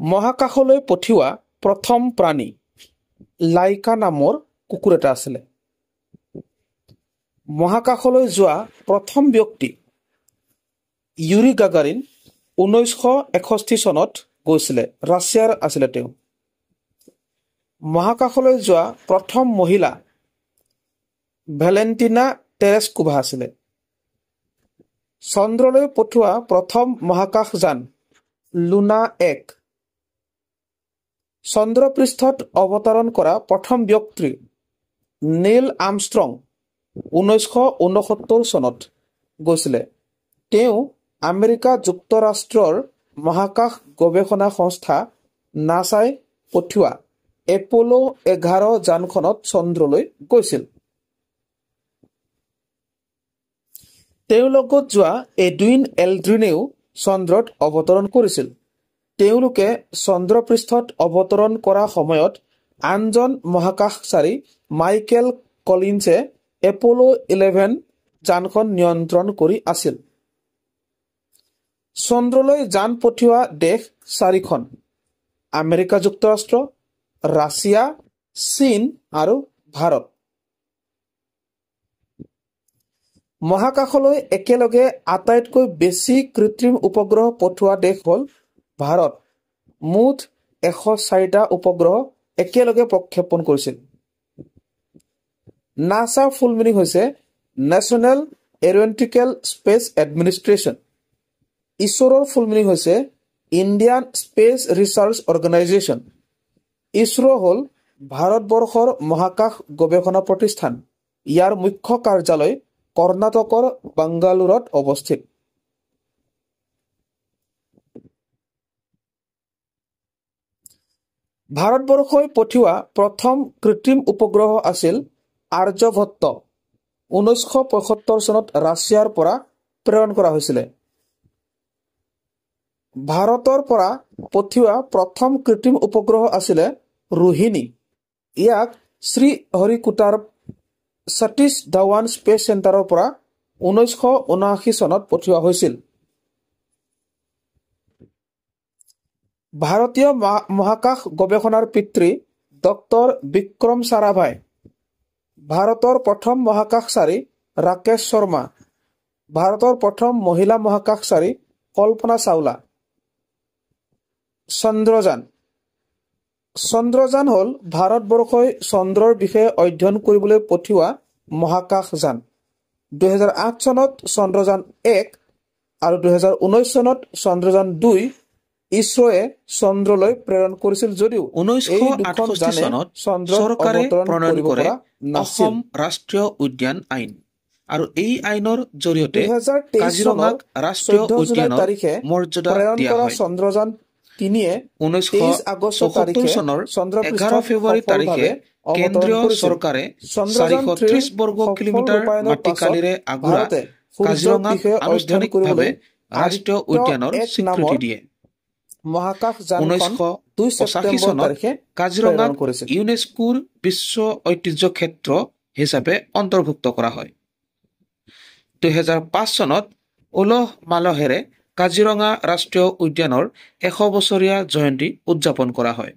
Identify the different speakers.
Speaker 1: মহাকাশলৈ পঠিওৱা প্ৰথম প্ৰাণী লাইকা নামৰ কুকুৰ এটা আছিলে। মহাকাশলৈ যোৱা প্ৰথম ব্যক্তি ইউৰি গাগাৰিন 1961 চনত গৈছিলে। ৰাছিয়াৰ আছিলে তেওঁ। মহাকাশলৈ যোৱা প্ৰথম মহিলা ভেলেণ্টিনা তেৰেস্কোভা আছিলে। চন্দ্ৰলৈ পঠোৱা প্ৰথম মহাকাশযান লুনা 1। চন্দ্ৰপৃষ্ঠত অৱতৰণ কৰা প্ৰথম ব্যক্তি নীল আৰ্মষ্ট্ৰং 1969 চনত গৈছিলে। তেওঁ আমেৰিকা যুক্তৰাষ্ট্ৰৰ মহাকাশ গৱেষণা সংস্থা নাছাই পঠিওৱা এপ'লো 11 যানখনত চন্দ্ৰলৈ গৈছিল। তেওঁৰ লগত যোৱা এডুইন এল্ড্ৰিনেও চন্দ্ৰত অৱতৰণ কৰিছিল। তেওঁলোকে চন্দ্ৰপৃষ্ঠত অৱতৰণ কৰা সময়ত আনজন মহাকাশচাৰী মাইকেল কলিন্সে এপ'লো 11 যানখন নিয়ন্ত্ৰণ কৰি আছিল। চন্দ্ৰলৈ যান পঠিওৱা দেশ 4খন: আমেৰিকা যুক্তৰাষ্ট্ৰ, ৰাছিয়া, চীন আৰু ভাৰত। মহাকাশলৈ একেলগে আটাইতকৈ বেছি কৃত্ৰিম উপগ্ৰহ পঠোৱা দেশ হ'ল ভাৰত। মুঠ 104টা উপগ্ৰহ একেলগে প্ৰক্ষেপণ কৰিছিল। নাছাৰ ফুল মিনিং হৈছে নেশ্যনেল এৰ'নটিকেল স্পেচ এডমিনিষ্ট্ৰেশ্যন। ইছৰোৰ ফুল মিনিং হৈছে Indian space research organisation. ISRO হ'ল ভাৰতবৰ্ষৰ মহাকাশ গৱেষণা প্ৰতিষ্ঠান। ইয়াৰ মুখ্য কাৰ্যালয় কৰ্ণাটকৰ বাংগালুৰুত অৱস্থিত। ভাৰতবৰ্ষই পঠিওৱা প্ৰথম কৃত্ৰিম উপগ্ৰহ আছিল আৰ্যভট্ট। 1975 চনত ৰাছিয়াৰ পৰা প্ৰেৰণ কৰা হৈছিলে। ভাৰতৰ পৰা পঠিওৱা প্ৰথম কৃত্ৰিম উপগ্ৰহ আছিলে ৰোহিণী। ইয়াক শ্ৰীহৰিকোটাৰ সতীশ ধাৱান স্পেচ চেণ্টাৰৰ পৰা 1979 চনত পঠিওৱা হৈছিল। ভাৰতীয় মহাকাশ গৱেষণাৰ পিতৃ ডক্টৰ বিক্ৰম সাৰাভাই, ভাৰতৰ প্ৰথম মহাকাশচাৰী ৰাকেশ শৰ্মা, ভাৰতৰ প্ৰথম মহিলা মহাকাশচাৰী কল্পনা চাওলা। চন্দ্ৰযান হ'ল ভাৰতবৰ্ষই চন্দ্ৰৰ বিষয়ে অধ্যয়ন কৰিবলৈ পঠিওৱা মহাকাশযান। 2008 চনত চন্দ্ৰযান 1 আৰু 2019 চনত চন্দ্ৰযান 2 ইছৰোৱে চন্দ্ৰলৈ প্ৰেৰণ কৰিছিল যদিও
Speaker 2: 1968 চনত চৰকাৰে প্ৰণয়ন কৰে অসম ৰাষ্ট্ৰীয় উদ্যান আইন, আৰু এই আইনৰ জৰিয়তে কাজিৰঙাক ৰাষ্ট্ৰীয় উদ্যানৰ মৰ্যাদা দিয়া হয়।
Speaker 1: চন্দ্ৰযান 3
Speaker 2: 1974 চনৰ 11 ফেব্ৰুৱাৰী তাৰিখে কেন্দ্ৰীয় চৰকাৰে 430 বৰ্গ কিলোমিটাৰ মাটিকালিৰে আগুৰা কাজিৰঙাক আনুষ্ঠানিকভাৱে ৰাষ্ট্ৰীয় উদ্যানৰ স্বীকৃতি দিয়ে। 1985 চনত কাজিৰঙাক ইউনেস্কোৰ বিশ্ব ঐতিহ্য ক্ষেত্ৰ হিচাপে অন্তৰ্ভুক্ত কৰা হয়। 2005 চনত উলহ মালহেৰে কাজিৰঙা ৰাষ্ট্ৰীয় উদ্যানৰ 100 বছৰীয়া জয়ন্তী উদযাপন কৰা হয়।